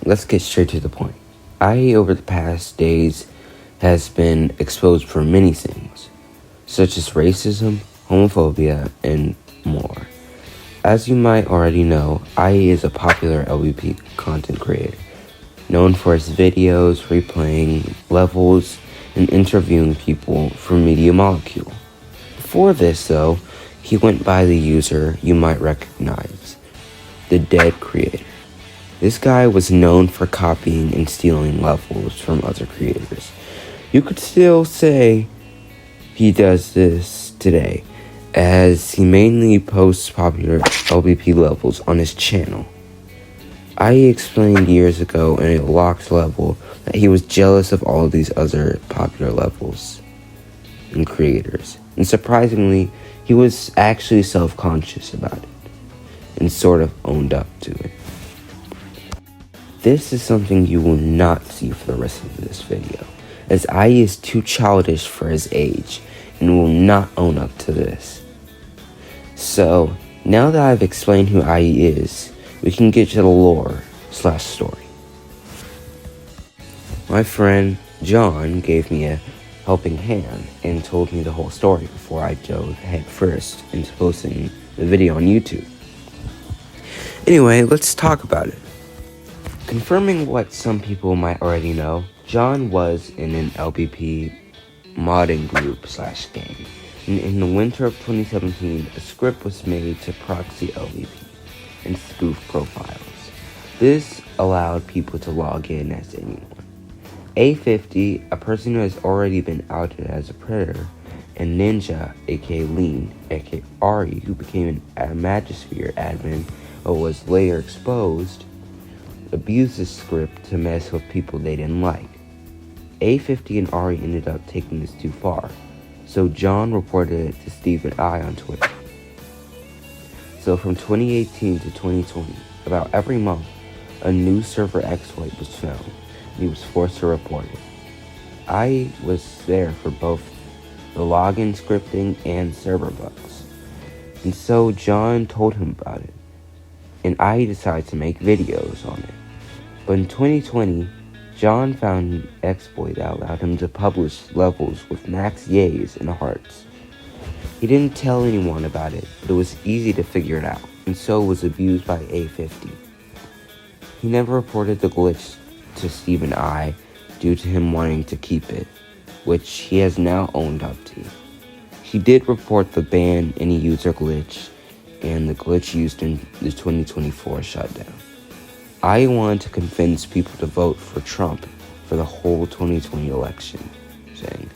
Let's get straight to the point. Ayee over the past days has been exposed for many things, such as racism, homophobia, and more. As you might already know, Ayee is a popular LBP content creator, known for his videos, replaying levels, and interviewing people for Media Molecule. Before this, though, he went by the user you might recognize, the Dead Creator. This guy was known for copying and stealing levels from other creators. You could still say he does this today, as he mainly posts popular LBP levels on his channel. I explained years ago in a locked level that he was jealous of all of these other popular levels and creators. And surprisingly, he was actually self-conscious about it and sort of owned up to it. This is something you will not see for the rest of this video, as Ayee is too childish for his age and will not own up to this. So, now that I've explained who Ayee is, we can get to the lore/story. My friend John gave me a helping hand and told me the whole story before I dove head first into posting the video on YouTube. Anyway, let's talk about it. Confirming what some people might already know, John was in an LBP modding group/game. And in the winter of 2017, a script was made to proxy LBP and spoof profiles. This allowed people to log in as anyone. A50, a person who has already been outed as a predator, and Ninja, aka Lean, aka Ayee, who became a Magisphere admin but was later exposed, abused the script to mess with people they didn't like. A50 and Ayee ended up taking this too far, so John reported it to Stephen I on Twitter. So from 2018 to 2020, about every month, a new server exploit was found, and he was forced to report it. Ayee was there for both the login scripting and server bugs, and so John told him about it, and Ayee decided to make videos on it. But in 2020, John found an exploit that allowed him to publish levels with max yays and hearts. He didn't tell anyone about it, but it was easy to figure it out, and so was abused by A50. He never reported the glitch to Stephen I due to him wanting to keep it, which he has now owned up to. He did report the ban any user glitch and the glitch used in the 2024 shutdown. I wanted to convince people to vote for Trump for the whole 2020 election thing,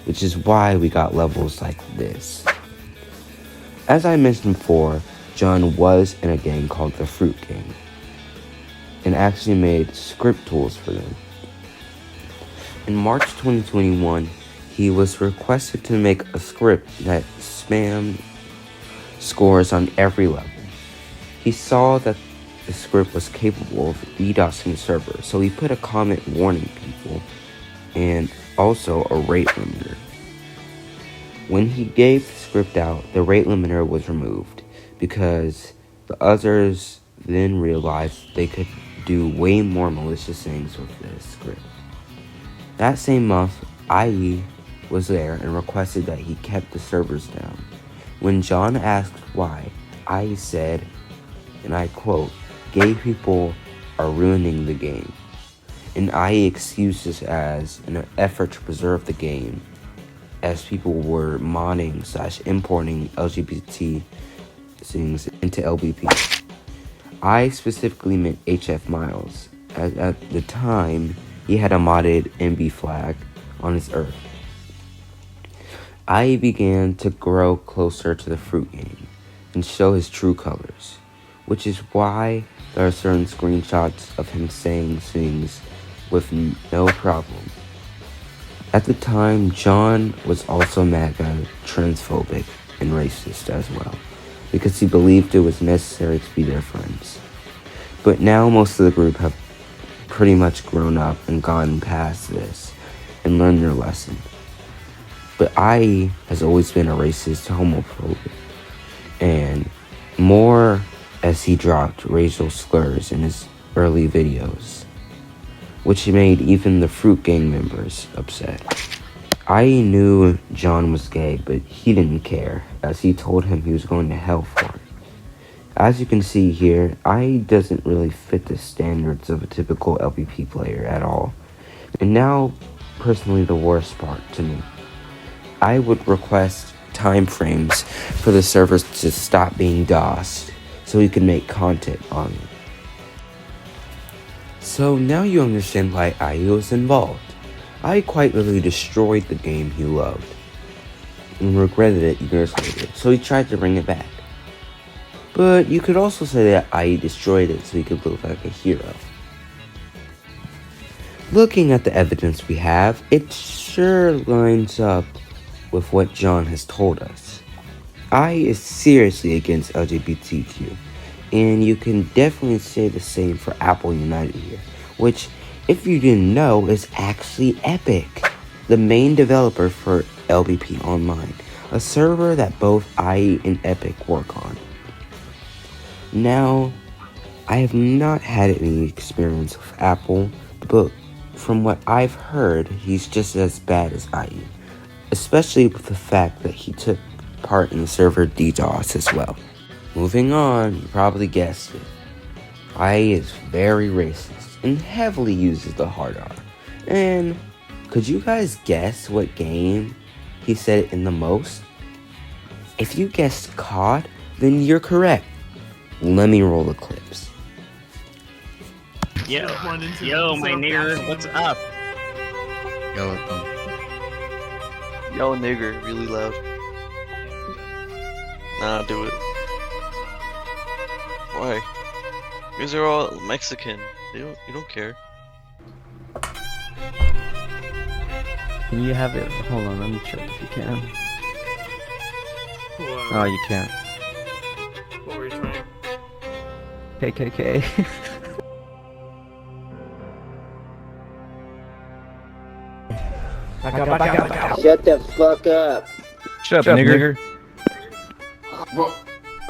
which is why we got levels like this. As I mentioned before, John was in a gang called the Fruit Gang, and actually made script tools for them. In March 2021, he was requested to make a script that spammed scores on every level. He saw that the script was capable of DDoSing the server, so he put a comment warning people and also a rate limiter. When he gave the script out, the rate limiter was removed because the others then realized they could do way more malicious things with this script. That same month, Ayee was there and requested that he kept the servers down. When John asked why, Ayee said, and I quote, "Gay people are ruining the game." And Ayee excused this as an effort to preserve the game, as people were modding/importing LGBT things into LBP. I specifically meant HF Miles, as at the time he had a modded MB flag on his Earth. Ayee began to grow closer to the Fruit Gang and show his true colors, which is why there are certain screenshots of him saying things with no problem. At the time, John was also mega transphobic and racist as well, because he believed it was necessary to be their friends. But now most of the group have pretty much grown up and gone past this and learned their lesson. But Ayee has always been a racist homophobe, and more as he dropped racial slurs in his early videos, which made even the Fruit Gang members upset. I knew John was gay, but he didn't care, as he told him he was going to hell for it. As you can see here, Ayee doesn't really fit the standards of a typical LBP player at all. And now, personally, the worst part to me. I would request time frames for the servers to stop being DOSed so we can make content on it. So now you understand why Ayee was involved. I quite literally destroyed the game he loved and regretted it years later, so he tried to bring it back. But you could also say that Ayee destroyed it so he could look like a hero. Looking at the evidence we have, it sure lines up with what John has told us. Ayee is seriously against LGBTQ, and you can definitely say the same for Apple United here, which, if you didn't know, is actually Epic, the main developer for LBP Online, a server that both Ayee and Epic work on. Now, I have not had any experience with Apple, but from what I've heard, he's just as bad as Ayee, especially with the fact that he took part in the server DDoS as well. Moving on, you probably guessed it. Ayee is very racist and heavily uses the hard R. And could you guys guess what game he said it in the most? If you guessed COD, then you're correct. Let me roll the clips. Yo, my nigger, what's up? Yo, nigger, really loud. Nah, do it. Why? You guys are all Mexican. You don't care. Can you have it? Hold on, let me check if you can. Oh, you can't. What were you saying? KKK. Shut the fuck up. Shut up, nigger.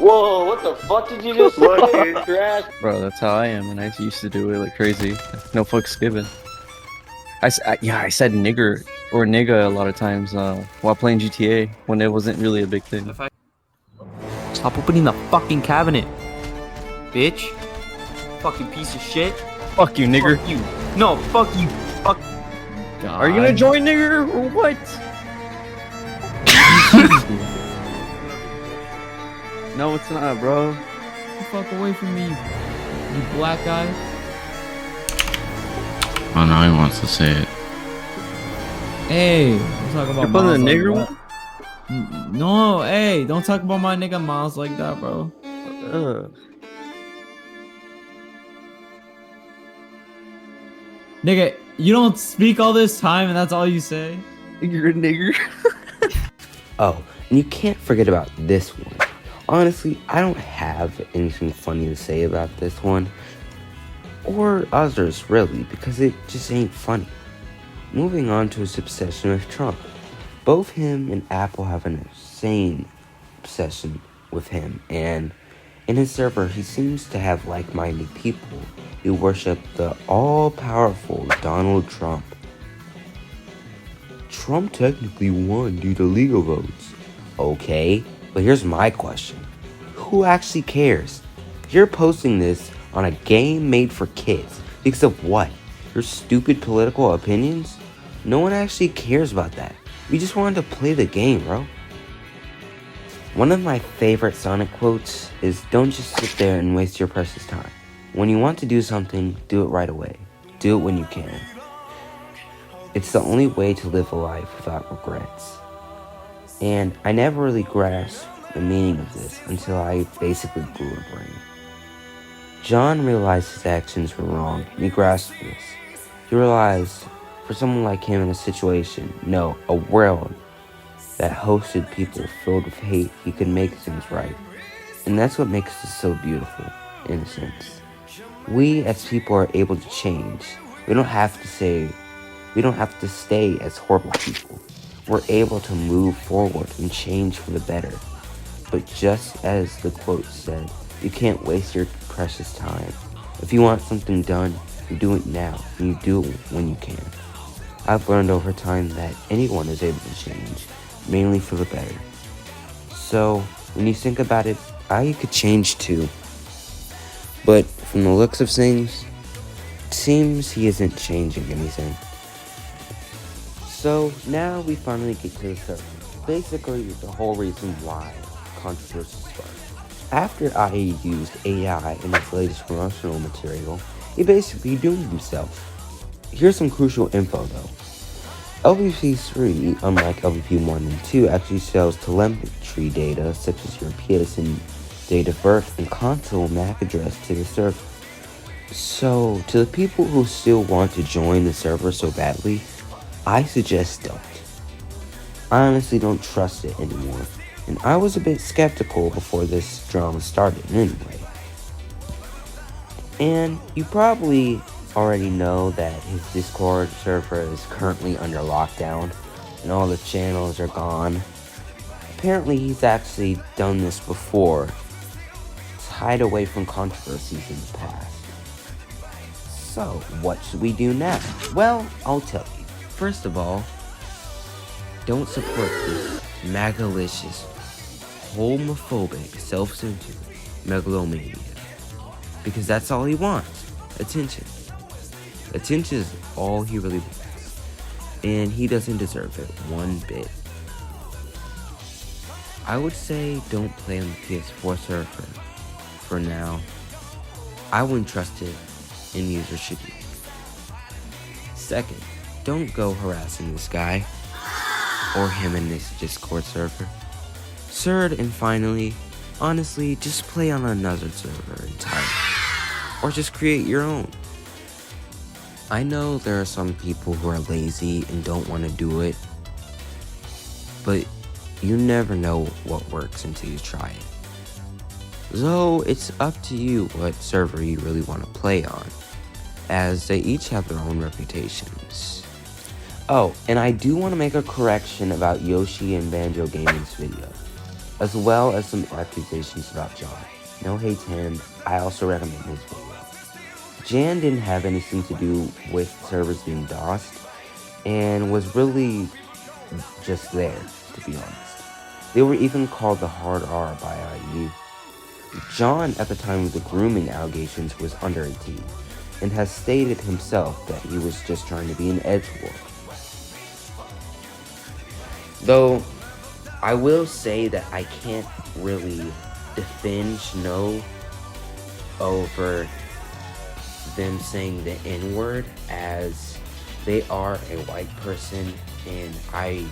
Whoa, what the fuck did you just say? Trash. Bro, that's how I am, and I used to do it like crazy. No fucks given. I said nigger or nigga a lot of times while playing GTA when it wasn't really a big thing. Stop opening the fucking cabinet, bitch. Fucking piece of shit. Fuck you, nigger. Fuck you. No, fuck you. Fuck. God. Are you gonna join, nigger, or what? No, it's not, bro. Get the fuck away from me, you black guy. Oh, now he wants to say it. Hey, don't talk about You're putting the nigger like one? No, hey, don't talk about my nigga Miles like that, bro. Nigga, you don't speak all this time and that's all you say? You're a nigger. Oh, and you can't forget about this one. Honestly, I don't have anything funny to say about this one, or others really, because it just ain't funny. Moving on to his obsession with Trump. Both him and Apple have an insane obsession with him, and in his server he seems to have like-minded people who worship the all-powerful Donald Trump. Trump technically won due to legal votes. Okay, but here's my question. Who actually cares? You're posting this on a game made for kids. Because of what? Your stupid political opinions? No one actually cares about that. We just wanted to play the game, bro. One of my favorite Sonic quotes is, "Don't just sit there and waste your precious time. When you want to do something, do it right away. Do it when you can. It's the only way to live a life without regrets." And I never really grasped the meaning of this until I basically grew a brain. John realized his actions were wrong, and he grasped this. He realized, for someone like him in a situation, no, a world that hosted people filled with hate, he could make things right. And that's what makes this so beautiful, in a sense. We as people are able to change. We don't have to stay as horrible people. We're able to move forward and change for the better. But just as the quote said, you can't waste your precious time. If you want something done, you do it now, and you do it when you can. I've learned over time that anyone is able to change, mainly for the better. So, when you think about it, I could change too. But from the looks of things, it seems he isn't changing anything. So, now we finally get to the surface. Basically, the whole reason why controversy started. After Ayee used AI in his latest promotional material, he basically doomed himself. Here's some crucial info though. LBP 3, unlike LBP 1 and 2, actually sells telemetry data such as your PSN date of birth and console MAC address to the server. So, to the people who still want to join the server so badly, I suggest don't. I honestly don't trust it anymore, and I was a bit skeptical before this drama started anyway. And you probably already know that his Discord server is currently under lockdown, and all the channels are gone. Apparently he's actually done this before, to hide away from controversies in the past. So, what should we do now? Well, I'll tell you. First of all, don't support this magalicious, homophobic, self-centered megalomania. Because that's all he wants. Attention. Attention is all he really wants. And he doesn't deserve it one bit. I would say don't play on the PS4 server for now. I wouldn't trust it, and users should use it. Second, don't go harassing this guy or him in this Discord server. Third and finally, honestly, just play on another server entirely. Or just create your own. I know there are some people who are lazy and don't want to do it, but you never know what works until you try it. Though it's up to you what server you really want to play on, as they each have their own reputations. Oh, and I do want to make a correction about Yoshi and Banjo Gaming's video, as well as some accusations about John. No hate to him, I also recommend his video. Jan didn't have anything to do with servers being DOSed, and was really just there, to be honest. They were even called the Hard R by Ayee. John, at the time of the grooming allegations, was under 18, and has stated himself that he was just trying to be an edgelord. Though, I will say that I can't really defend Snow over them saying the N-word, as they are a white person, and I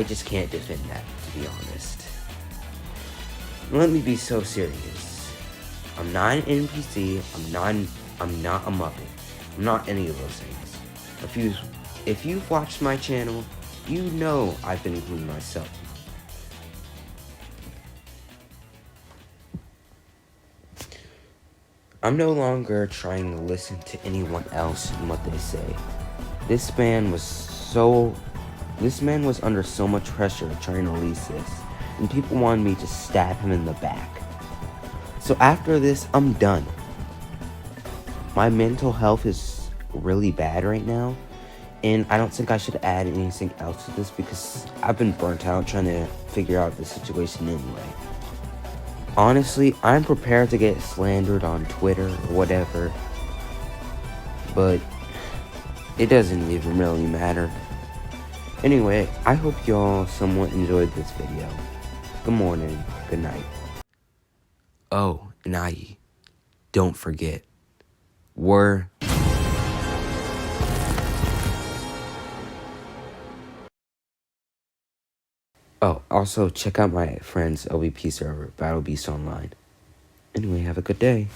just can't defend that, to be honest. Let me be so serious. I'm not an NPC, I'm not a Muppet. I'm not any of those things. If you've watched my channel, you know I've been including myself. I'm no longer trying to listen to anyone else and what they say. This man was under so much pressure trying to release this, and people wanted me to stab him in the back. So after this, I'm done. My mental health is really bad right now, and I don't think I should add anything else to this because I've been burnt out trying to figure out the situation anyway. Honestly, I'm prepared to get slandered on Twitter or whatever, but it doesn't even really matter. Anyway, I hope y'all somewhat enjoyed this video. Good morning, good night. Oh, and Ayee, don't forget, we're... Oh, also check out my friend's LBP server, Battle Beast Online. Anyway, have a good day.